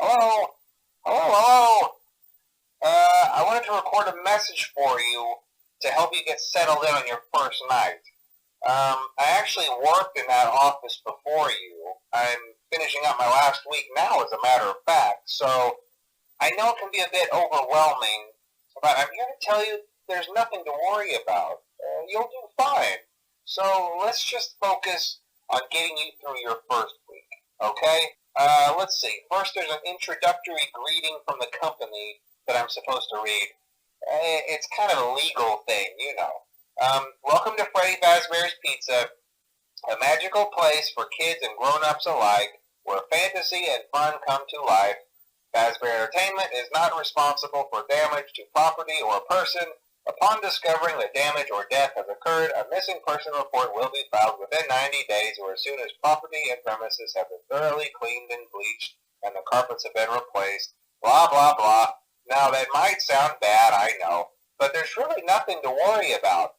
Hello? Hello? I wanted to record a message for you to help you get settled in on your first night. I actually worked in that office before you. I'm finishing up my last week now, as a matter of fact, so I know it can be a bit overwhelming, but I'm here to tell you there's nothing to worry about. You'll do fine. So let's just focus on getting you through your first week, okay? Let's see. First, there's an introductory greeting from the company that I'm supposed to read. It's kind of a legal thing, you know. Welcome to Freddy Fazbear's Pizza, a magical place for kids and grown-ups alike, where fantasy and fun come to life. Fazbear Entertainment is not responsible for damage to property or person. Upon discovering that damage or death has occurred, a missing person report will be filed within 90 days or as soon as property and premises have been thoroughly cleaned and bleached and the carpets have been replaced. Blah, blah, blah. Now, that might sound bad, I know, but there's really nothing to worry about.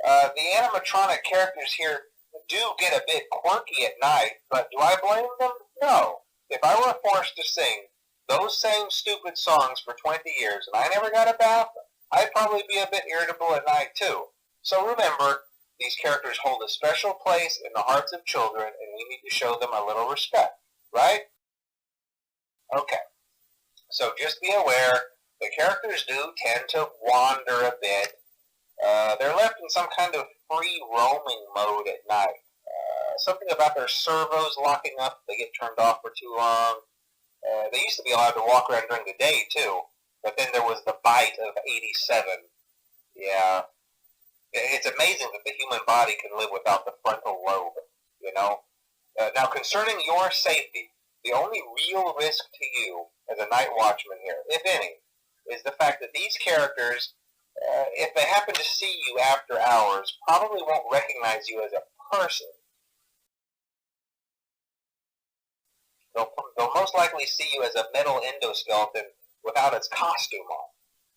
The animatronic characters here do get a bit quirky at night, but do I blame them? No. If I were forced to sing those same stupid songs for 20 years and I never got a bath, I'd probably be a bit irritable at night too. So remember, these characters hold a special place in the hearts of children and we need to show them a little respect, right? Okay. So just be aware, the characters do tend to wander a bit. They're left in some kind of free roaming mode at night. Something about their servos locking up if they get turned off for too long. They used to be allowed to walk around during the day too, but then there was the bite of 87. Yeah. It's amazing that the human body can live without the frontal lobe, you know? Now, concerning your safety, the only real risk to you as a night watchman here, if any, is the fact that these characters, if they happen to see you after hours, probably won't recognize you as a person. They'll most likely see you as a metal endoskeleton without its costume on.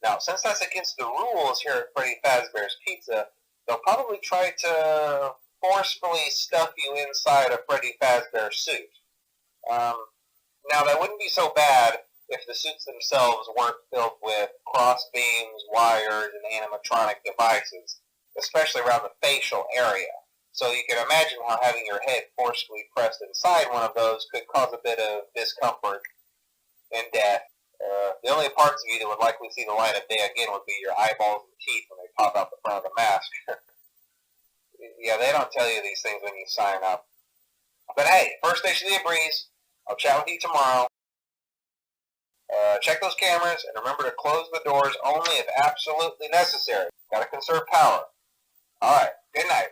Now, since that's against the rules here at Freddy Fazbear's Pizza, they'll probably try to forcefully stuff you inside a Freddy Fazbear suit. Now, that wouldn't be so bad if the suits themselves weren't filled with cross beams, wires, and animatronic devices, especially around the facial area. So you can imagine how having your head forcefully pressed inside one of those could cause a bit of discomfort and death. The only parts of you that would likely see the light of day again would be your eyeballs and teeth when they pop out the front of the mask. Yeah, they don't tell you these things when you sign up. But hey, first day should be a breeze. I'll chat with you tomorrow. Check those cameras and remember to close the doors only if absolutely necessary. Gotta conserve power. Alright, good night.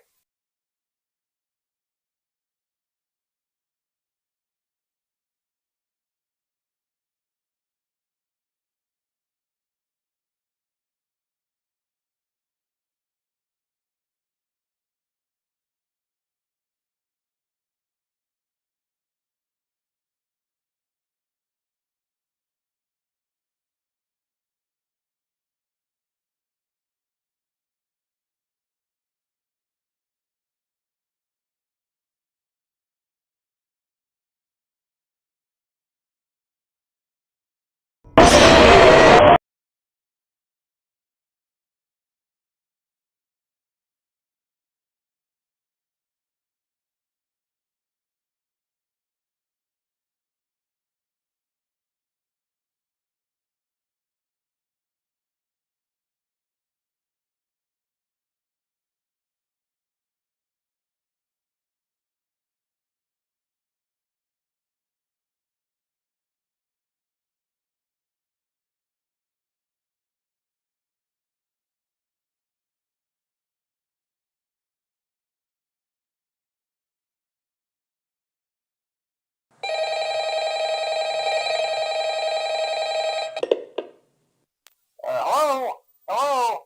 Hello? Hello?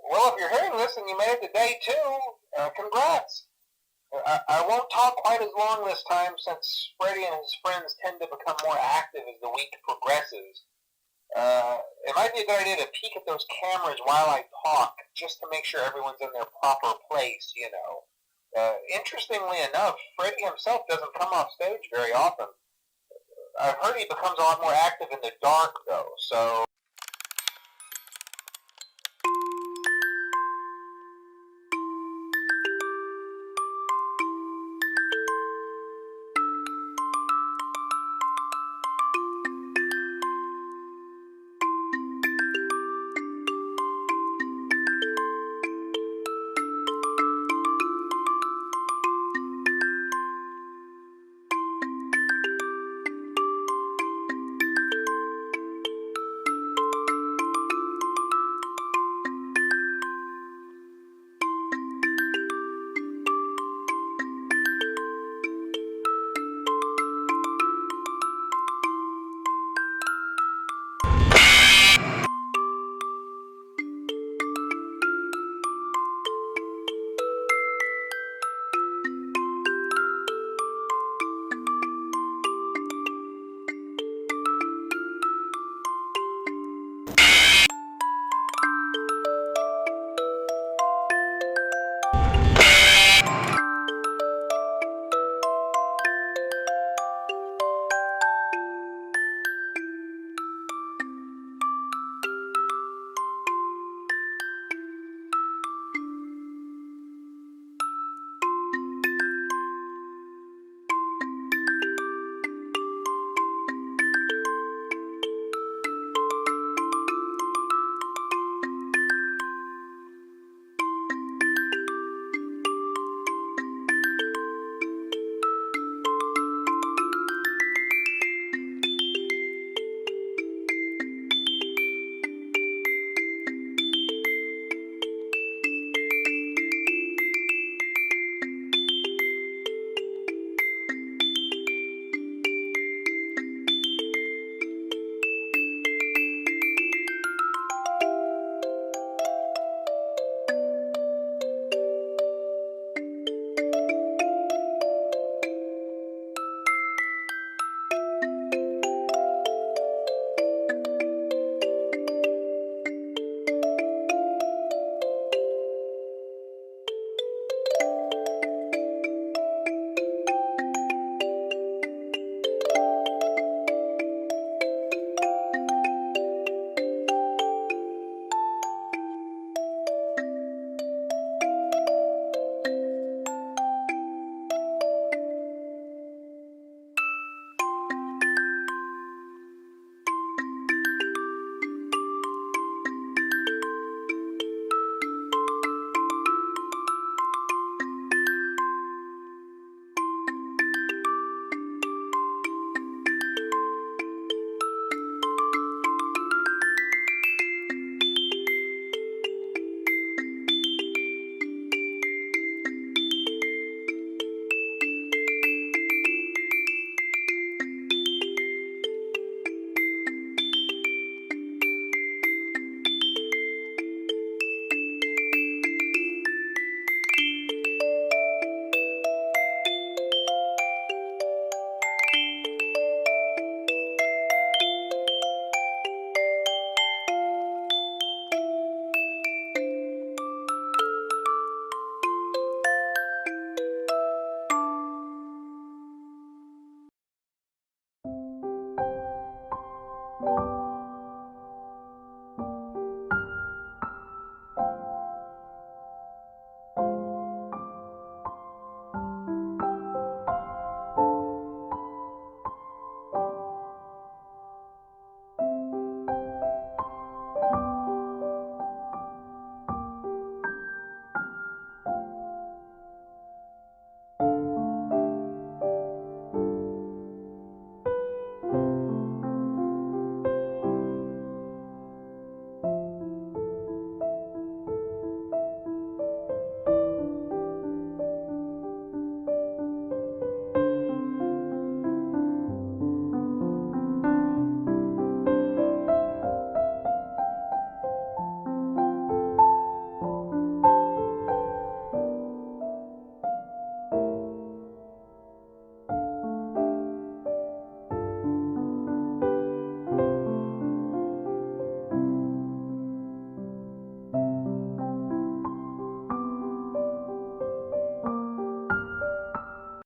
Well, if you're hearing this and you made it to day 2, congrats. I won't talk quite as long this time since Freddy and his friends tend to become more active as the week progresses. It might be a good idea to peek at those cameras while I talk, just to make sure everyone's in their proper place, you know. Interestingly enough, Freddy himself doesn't come off stage very often. I've heard he becomes a lot more active in the dark, though, so